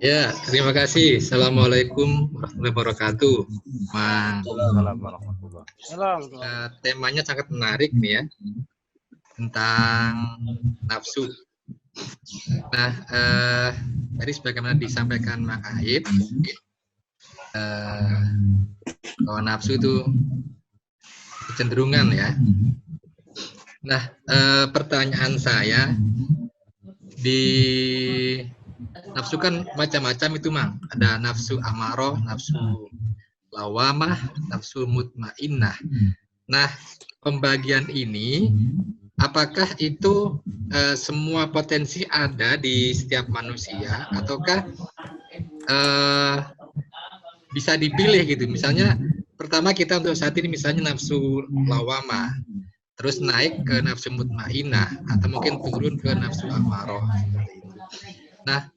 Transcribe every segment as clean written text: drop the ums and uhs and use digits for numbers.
Ya, terima kasih. Assalamualaikum warahmatullahi wabarakatuh, Mang. Temanya sangat menarik nih ya, tentang nafsu. Nah, tadi sebagaimana disampaikan Mang Aib, bahwa nafsu itu kecenderungan ya. Nah, pertanyaan saya, di nafsu kan macam-macam itu, Mang. Ada nafsu amarah, nafsu lawamah, nafsu mutmainnah. Nah, pembagian ini apakah itu semua potensi ada di setiap manusia, ataukah bisa dipilih gitu? Misalnya pertama kita untuk saat ini misalnya nafsu lawamah, terus naik ke nafsu mutmainnah, atau mungkin turun ke nafsu amarah. Nah,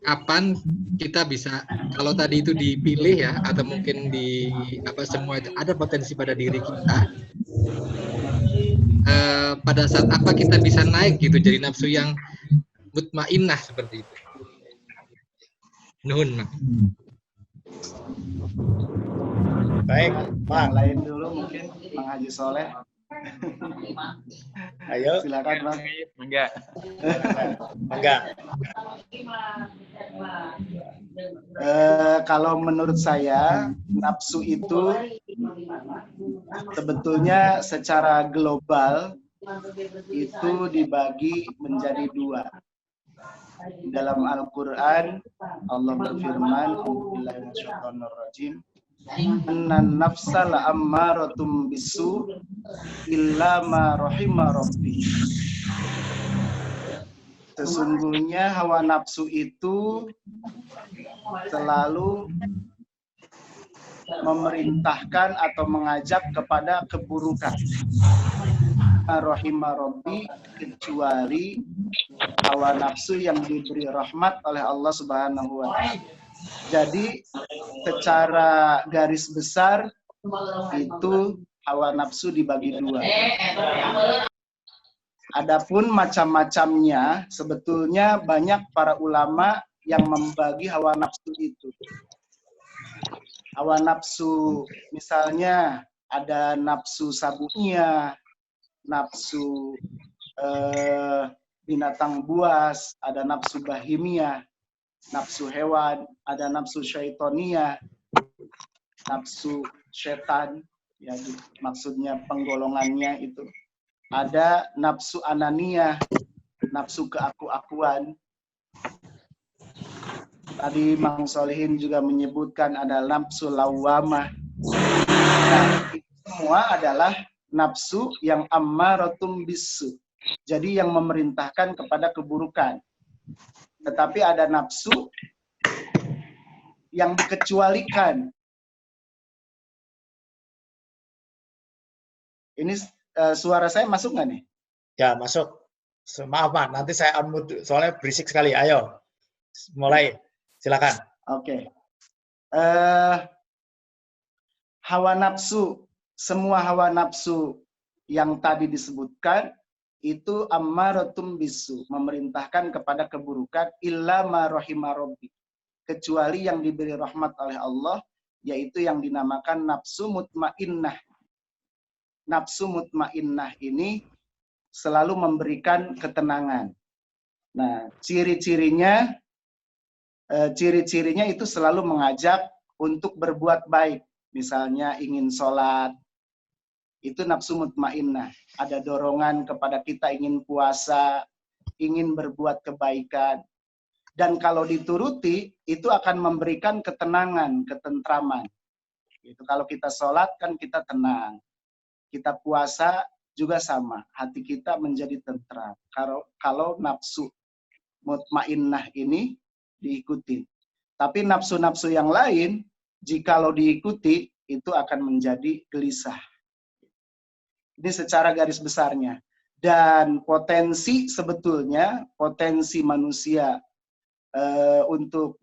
kapan kita bisa, kalau tadi itu dipilih ya, atau mungkin di apa semua itu ada potensi pada diri kita, pada saat apa kita bisa naik gitu jadi nafsu yang mutmainnah seperti itu. Nuhun, Mang. Baik, Mang. Lain dulu mungkin Mang Haji Soleh. Ayo. Silakan, Bang. Enggak. Kalau menurut saya, nafsu itu sebetulnya secara global itu dibagi menjadi dua. Dalam Al-Quran, Allah berfirman, Bismillahirrahmanirrahim, Innan nafsa la'ammaratum bisu illa ma rahima rabbi. Sesungguhnya hawa nafsu itu selalu memerintahkan atau mengajak kepada keburukan. Rahimah Rabbi, kecuali hawa nafsu yang diberi rahmat oleh Allah Subhanahu wa Ta'ala. Jadi secara garis besar itu hawa nafsu dibagi dua. Adapun macam-macamnya, sebetulnya banyak para ulama yang membagi hawa nafsu itu. Hawa nafsu misalnya ada nafsu sabunya, nafsu binatang buas, ada nafsu bahimia, nafsu hewan, ada nafsu syaitonia, nafsu setan, ya maksudnya penggolongannya itu. Ada nafsu anania, nafsu keaku-akuan. Tadi Mang Solihin juga menyebutkan ada nafsu lawamah. Nah, itu semua adalah nafsu yang ammaratum bisu. Jadi yang memerintahkan kepada keburukan. Tetapi ada nafsu yang dikecualikan. Ini suara saya masuk nggak nih? Ya, masuk. Maaf, Pak. Nanti saya unmute, soalnya berisik sekali. Ayo, mulai. Silakan. Oke. Hawa nafsu, semua hawa nafsu yang tadi disebutkan, itu ammaratum bisu, memerintahkan kepada keburukan, illa ma rahima rabbi. Kecuali yang diberi rahmat oleh Allah, yaitu yang dinamakan nafsu mutmainnah. Nafsu mutmainnah ini selalu memberikan ketenangan. Nah, ciri-cirinya itu selalu mengajak untuk berbuat baik. Misalnya ingin sholat, itu nafsu mutmainnah. Ada dorongan kepada kita ingin puasa, ingin berbuat kebaikan. Dan kalau dituruti, itu akan memberikan ketenangan, ketentraman. Itu kalau kita sholat kan kita tenang. Kita puasa juga sama, hati kita menjadi tentram. Kalau nafsu mutmainnah ini diikuti. Tapi nafsu-nafsu yang lain, jikalau diikuti, itu akan menjadi gelisah. Ini secara garis besarnya. Dan potensi sebetulnya, potensi manusia untuk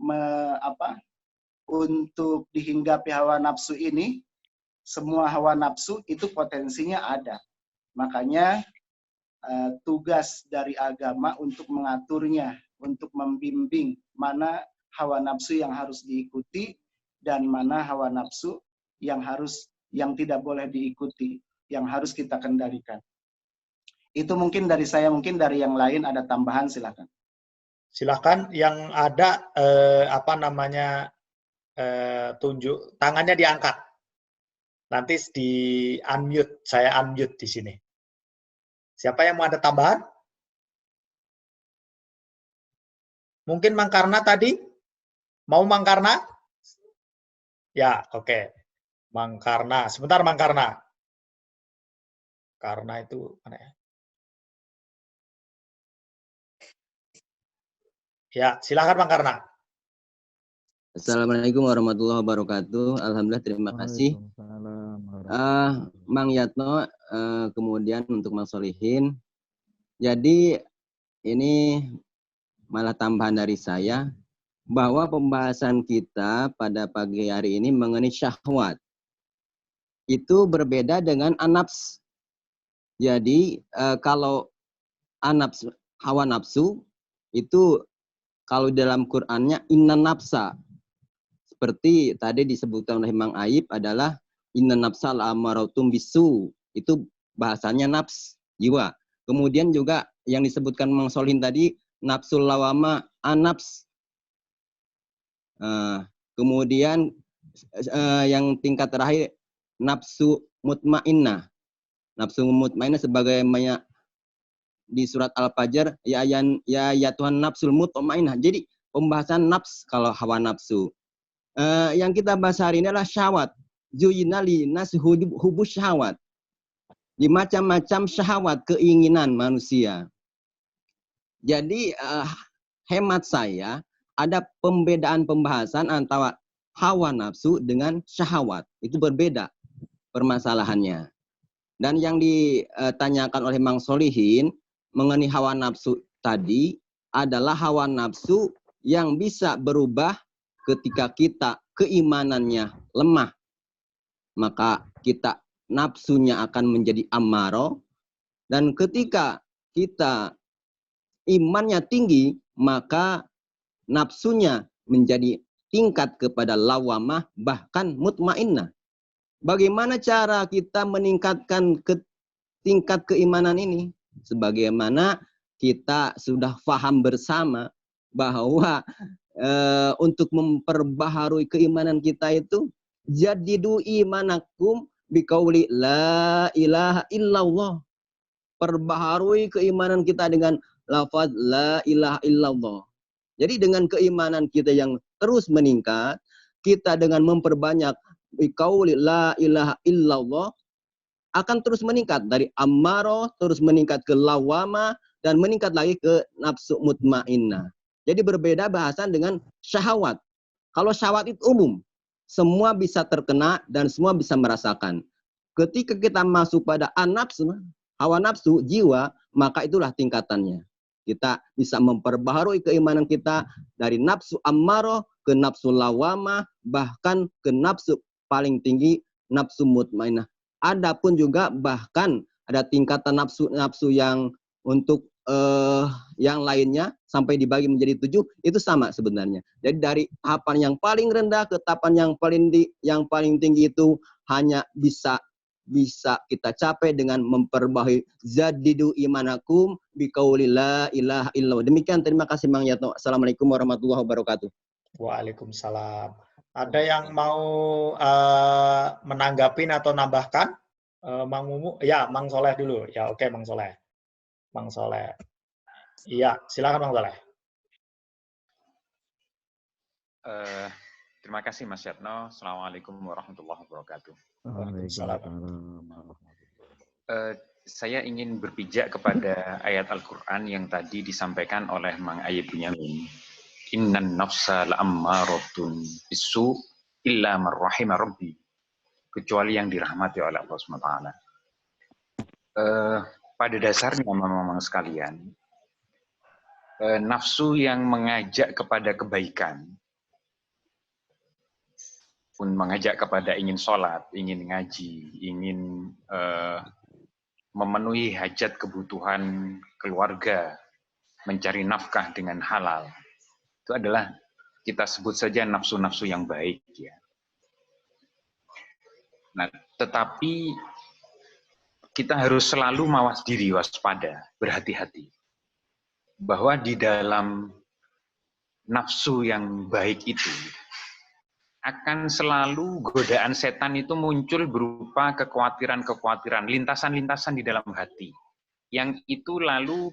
dihinggapi hawa nafsu ini, semua hawa nafsu itu potensinya ada. Makanya tugas dari agama untuk mengaturnya, untuk membimbing mana hawa nafsu yang harus diikuti dan mana hawa nafsu yang tidak boleh diikuti, yang harus kita kendalikan. Itu mungkin dari saya, mungkin dari yang lain ada tambahan, silakan. Silakan yang ada tunjuk tangannya diangkat. Nanti di unmute, saya unmute di sini. Siapa yang mau ada tambahan? Mungkin Mang Karna tadi? Mau Mang Karna? Ya, oke. Mang Karna. Sebentar Mang Karna. Karna itu mana ya? Ya, silakan Mang Karna. Assalamualaikum warahmatullahi wabarakatuh. Alhamdulillah, terima kasih. Mang Yatno, kemudian untuk Mang Solihin. Jadi ini malah tambahan dari saya bahwa pembahasan kita pada pagi hari ini mengenai syahwat itu berbeda dengan an-nafs. Jadi kalau an-nafs, hawa nafsu itu kalau dalam Qur'annya inna nafsa, seperti tadi disebutkan oleh Mang Aib adalah inna nafsa al-amaratum bisu, itu bahasanya nafs, jiwa. Kemudian juga yang disebutkan Mang Solihin tadi nafsul lawama an-nafs. Kemudian yang tingkat terakhir nafsu mutmainnah. Nafsu mutmainnah sebagaimana di surat Al-Fajr, ya Tuhan nafsul mutmainnah. Jadi pembahasan nafs kalau hawa nafsu. Yang kita bahas hari ini adalah syahwat. Zuyina linas hubus syahwat. Di macam-macam syahwat, keinginan manusia. Jadi hemat saya ada pembedaan pembahasan antara hawa nafsu dengan syahwat. Itu berbeda permasalahannya. Dan yang ditanyakan oleh Mang Solihin mengenai hawa nafsu tadi adalah hawa nafsu yang bisa berubah ketika kita keimanannya lemah. Maka kita nafsunya akan menjadi ammaro. Dan ketika kita imannya tinggi, maka nafsunya menjadi tingkat kepada lawamah, bahkan mutmainnah. Bagaimana cara kita meningkatkan tingkat keimanan ini? Sebagaimana kita sudah paham bersama bahwa untuk memperbaharui keimanan kita itu jadidu imanakum biqauli la ilaha illallah. Perbaharui keimanan kita dengan lafaz la ilaha illallah. Jadi dengan keimanan kita yang terus meningkat, kita dengan memperbanyak biqauli la ilaha illallah akan terus meningkat dari ammaro, terus meningkat ke lawama, dan meningkat lagi ke nafsu mutmainnah. Jadi berbeda bahasan dengan syahwat. Kalau syahwat itu umum, semua bisa terkena dan semua bisa merasakan. Ketika kita masuk pada an-nafsu, hawa nafsu, jiwa, maka itulah tingkatannya. Kita bisa memperbaharui keimanan kita dari nafsu ammaro ke nafsu lawama, bahkan ke nafsu paling tinggi, nafsu mutmainnah. Adapun juga bahkan ada tingkatan nafsu yang untuk yang lainnya sampai dibagi menjadi 7, itu sama sebenarnya. Jadi dari tahapan yang paling rendah ke tahapan yang paling tinggi itu hanya bisa kita capai dengan memperbaharui zadidu imanakum biqauli la ilaha illallah. Demikian, terima kasih Mang Yatno. Assalamualaikum warahmatullahi wabarakatuh. Waalaikumsalam. Ada yang mau menanggapin atau nambahkan? Mang Mumu? Ya, Mang Soleh dulu. Ya, oke, Mang Soleh. Mang Soleh. Iya, silakan Mang Soleh. Terima kasih Mas Yatno. Assalamualaikum warahmatullahi wabarakatuh. Waalaikumsalam. Saya ingin berpijak kepada ayat Al-Quran yang tadi disampaikan oleh Mang Ayib Bunyamin. Innan nafsa la'ammaratun bisu illa marrahima rabbi. Kecuali yang dirahmati oleh Allah SWT. Pada dasarnya memang sekalian, nafsu yang mengajak kepada kebaikan, pun mengajak kepada ingin sholat, ingin ngaji, ingin memenuhi hajat kebutuhan keluarga, mencari nafkah dengan halal. Itu adalah kita sebut saja nafsu-nafsu yang baik, ya. Nah, tetapi kita harus selalu mawas diri, waspada, berhati-hati. Bahwa di dalam nafsu yang baik itu akan selalu godaan setan itu muncul berupa kekhawatiran-kekhawatiran, lintasan-lintasan di dalam hati. Yang itu lalu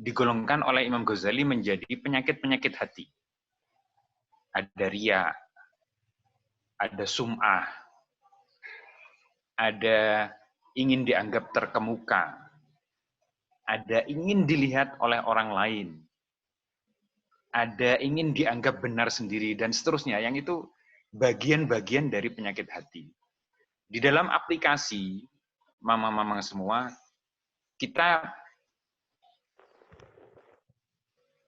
digolongkan oleh Imam Ghazali menjadi penyakit-penyakit hati. Ada riya, ada sum'ah, ada ingin dianggap terkemuka, ada ingin dilihat oleh orang lain, ada ingin dianggap benar sendiri, dan seterusnya. Yang itu bagian-bagian dari penyakit hati. Di dalam aplikasi, mama-mama semua, kita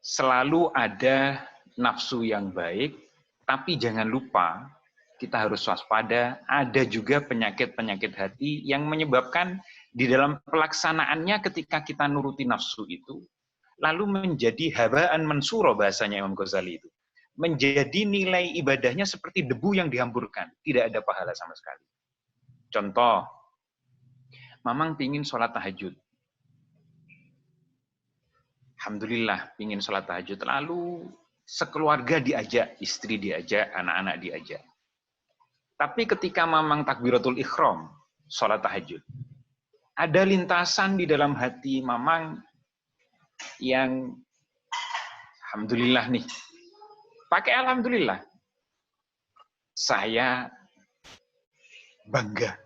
selalu ada nafsu yang baik, tapi jangan lupa kita harus waspada, ada juga penyakit-penyakit hati yang menyebabkan di dalam pelaksanaannya ketika kita nuruti nafsu itu, lalu menjadi habaan mansura bahasanya Imam Ghazali itu. Menjadi nilai ibadahnya seperti debu yang dihamburkan, tidak ada pahala sama sekali. Contoh, mamang pingin sholat tahajud. Alhamdulillah, pingin sholat tahajud. Lalu sekeluarga diajak, istri diajak, anak-anak diajak. Tapi ketika mamang takbiratul ikhram, sholat tahajud, ada lintasan di dalam hati mamang yang alhamdulillah nih. Pakai alhamdulillah. Saya bangga.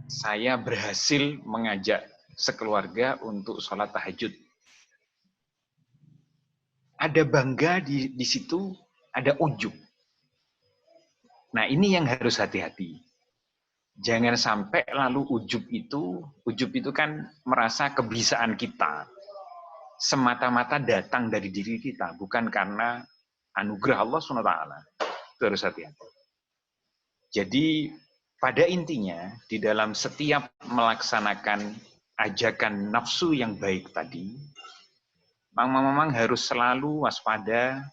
Saya berhasil mengajak sekeluarga untuk sholat tahajud. Ada bangga di situ, ada ujub. Nah, ini yang harus hati-hati. Jangan sampai lalu ujub itu kan merasa kebisaan kita. Semata-mata datang dari diri kita, bukan karena anugerah Allah SWT. Itu harus hati-hati. Jadi, pada intinya, di dalam setiap melaksanakan ajakan nafsu yang baik tadi, mamang harus selalu waspada,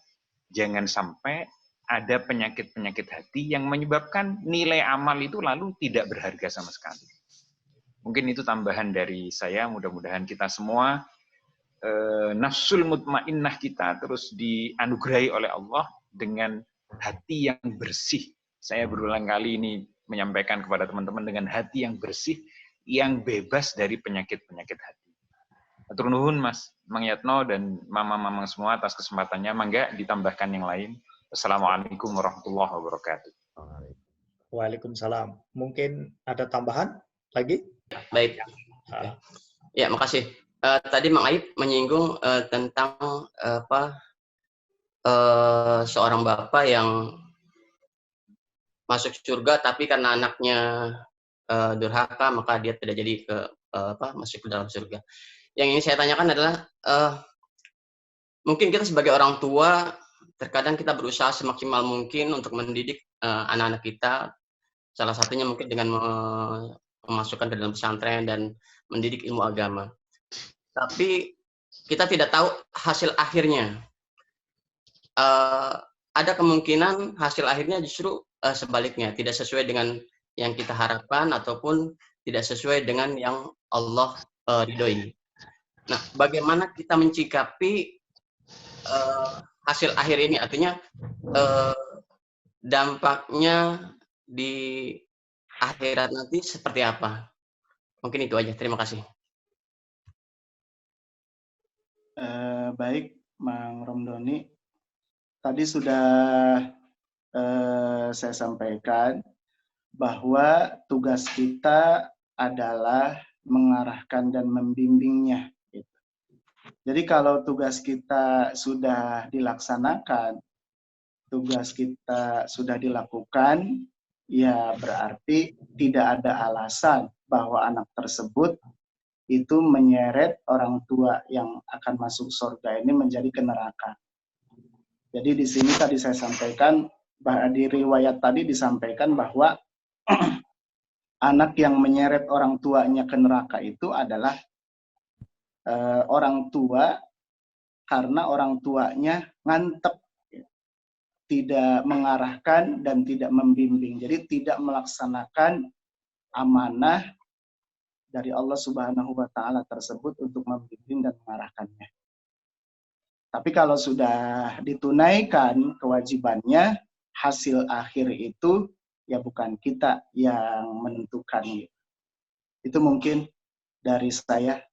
jangan sampai ada penyakit-penyakit hati yang menyebabkan nilai amal itu lalu tidak berharga sama sekali. Mungkin itu tambahan dari saya, mudah-mudahan kita semua nafsul mutmainnah kita terus dianugerahi oleh Allah dengan hati yang bersih. Saya berulang kali ini menyampaikan kepada teman-teman dengan hati yang bersih, yang bebas dari penyakit-penyakit hati. Hatur nuhun Mas Mang Yatno dan mama-mama semua atas kesempatannya. Mangga ditambahkan yang lain. Assalamualaikum warahmatullahi wabarakatuh. Waalaikumsalam. Mungkin ada tambahan lagi? Baik. Ya, makasih. Tadi Mang Aib menyinggung tentang seorang bapak yang masuk surga, tapi karena anaknya durhaka, maka dia tidak jadi masuk ke dalam surga. Yang ini saya tanyakan adalah, mungkin kita sebagai orang tua, terkadang kita berusaha semaksimal mungkin untuk mendidik anak-anak kita, salah satunya mungkin dengan memasukkan ke dalam pesantren dan mendidik ilmu agama. Tapi kita tidak tahu hasil akhirnya. Ada kemungkinan hasil akhirnya justru sebaliknya, tidak sesuai dengan yang kita harapkan ataupun tidak sesuai dengan yang Allah ridhoi. Nah, bagaimana kita mencikapi hasil akhir ini? Artinya dampaknya di akhirat nanti seperti apa? Mungkin itu aja. Terima kasih. Baik, Mang Romdoni. Tadi sudah saya sampaikan bahwa tugas kita adalah mengarahkan dan membimbingnya. Jadi kalau tugas kita sudah dilaksanakan, tugas kita sudah dilakukan, ya berarti tidak ada alasan bahwa anak tersebut itu menyeret orang tua yang akan masuk surga ini menjadi ke neraka. Jadi di sini tadi saya sampaikan, di riwayat tadi disampaikan bahwa anak yang menyeret orang tuanya ke neraka itu adalah orang tua karena orang tuanya ngantep, tidak mengarahkan dan tidak membimbing. Jadi tidak melaksanakan amanah dari Allah Subhanahu wa taala tersebut untuk membimbing dan mengarahkannya. Tapi kalau sudah ditunaikan kewajibannya, hasil akhir itu ya bukan kita yang menentukan. Itu mungkin dari saya.